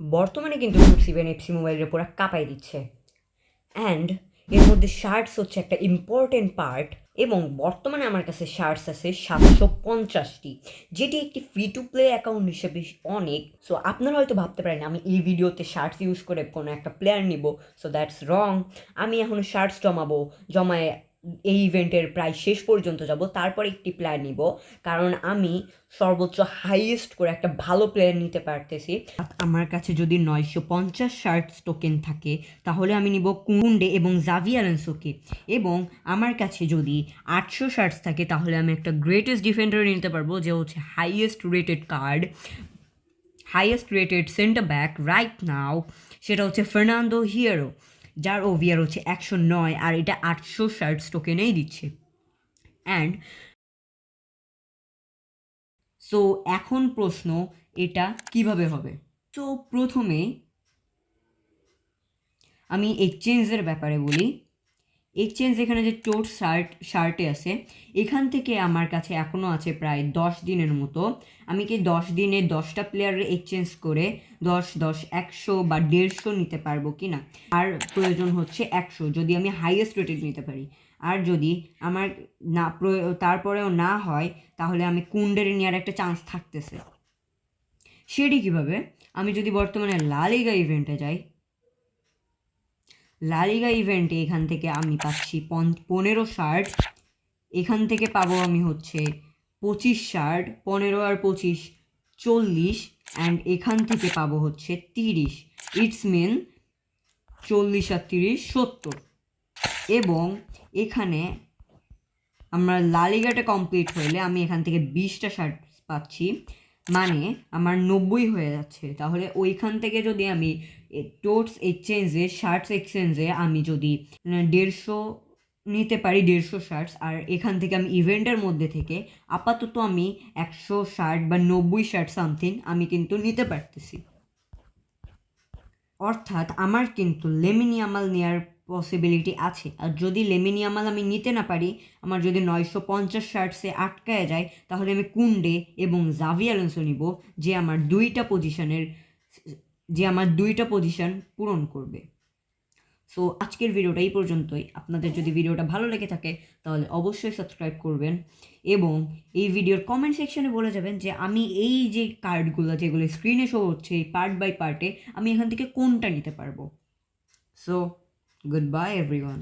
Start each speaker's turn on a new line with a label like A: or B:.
A: বর্তমানে কিন্তু root 7 FC মোবাইলের পুরো কাঁপাই দিচ্ছে। অ্যান্ড এর মধ্যে শার্টস হচ্ছে একটা ইম্পর্টেন্ট পার্ট, এবং বর্তমানে আমার কাছে শার্টস আছে 750টি, যেটি একটি ফ্রি টু প্লে অ্যাকাউন্ট হিসেবে অনেক। সো আপনারা হয়তো ভাবতে পারেন আমি এই ভিডিওতে শার্টস ইউজ করে কোনো একটা প্লেয়ার নিব। সো দ্যাটস রং। আমি এখনও শার্টস জমায় এই ইভেন্টের প্রায় শেষ পর্যন্ত যাব, তারপরে একটি প্লেয়ার নিব, কারণ আমি সর্বোচ্চ হাইয়েস্ট করে একটা ভালো প্লেয়ার নিতে পারতেছি। আমার কাছে যদি 950 শার্টস টোকেন থাকে তাহলে আমি নিব কুন্ডে এবং জাভি আলোনসোকে, এবং আমার কাছে যদি 800 শার্টস থাকে তাহলে আমি একটা গ্রেটেস্ট ডিফেন্ডার নিতে পারবো, যে হচ্ছে highest rated centre back right now, সেটা হচ্ছে ফার্নান্দো হিয়েরো, যার ওভিআর হচ্ছে 109, আর এটা 800 শার্টস টোকেনেই দিচ্ছে। অ্যান্ড সো এখন প্রশ্ন, এটা কিভাবে হবে? তো প্রথমে আমি এক্সচেঞ্জের ব্যাপারে বলি। এক্সচেঞ্জ এখানে যে টোট শার্টে আছে, এখান থেকে আমার কাছে এখনও আছে প্রায় 10 দিনের মতো। আমি কি 10 দিনে 10টা প্লেয়ারের এক্সচেঞ্জ করে 10 10 100 বা 150 নিতে পারবো কি না? আর প্রয়োজন হচ্ছে 100 যদি আমি হাইয়েস্ট রেটেড নিতে পারি। আর যদি আমার না তারপরেও না হয়, তাহলে আমি কুন্ডের নেওয়ার একটা চান্স থাকতেছে। সেটি কীভাবে? আমি যদি বর্তমানে লা লিগা ইভেন্টে যাই, লা লিগা ইভেন্টে এখান থেকে আমি পাচ্ছি 15 শার্ট, এখান থেকে পাবো আমি হচ্ছে 25 শার্ট, 15 আর 25 40, অ্যান্ড এখান থেকে পাবো হচ্ছে 30। ইটস মিন 40 আর 30 70। এবং এখানে আমার লা লিগাটা কমপ্লিট হলে আমি এখান থেকে 20টা শার্ট পাচ্ছি, মানে আমার 90 হয়ে যাচ্ছে। তাহলে ওইখান থেকে যদি আমি শার্টস এক্সচেঞ্জে আমি যদি 150 নিতে পারি, 150 শার্টস, আর এখান থেকে আমি ইভেন্টের মধ্যে থেকে আপাতত আমি 100 শার্ট বা 90 শার্ট সামথিং আমি কিন্তু নিতে পারতেছি। অর্থাৎ আমার কিন্তু লেমিন ইয়ামাল নেওয়ার পসিবিলিটি আছে। আর যদি লেমিন ইয়ামাল আমি নিতে না পারি, আমার যদি 950 শার্টসে আটকায় যায়, তাহলে আমি কুন্ডে এবং জাভি আলোনসো নিব, যে আমার দুইটা পজিশন পূরণ করবে। সো আজকের ভিডিওটা এই পর্যন্তই। আপনাদের যদি ভিডিওটা ভালো লেগে থাকে তাহলে অবশ্যই সাবস্ক্রাইব করবেন, এবং এই ভিডিওর কমেন্ট সেকশনে বলে যাবেন যে আমি এই যে কার্ডগুলো যেগুলো স্ক্রিনে শো হচ্ছে এই পার্ট বাই পার্টে, আমি এখান থেকে কোনটা নিতে পারবো। So good bye everyone.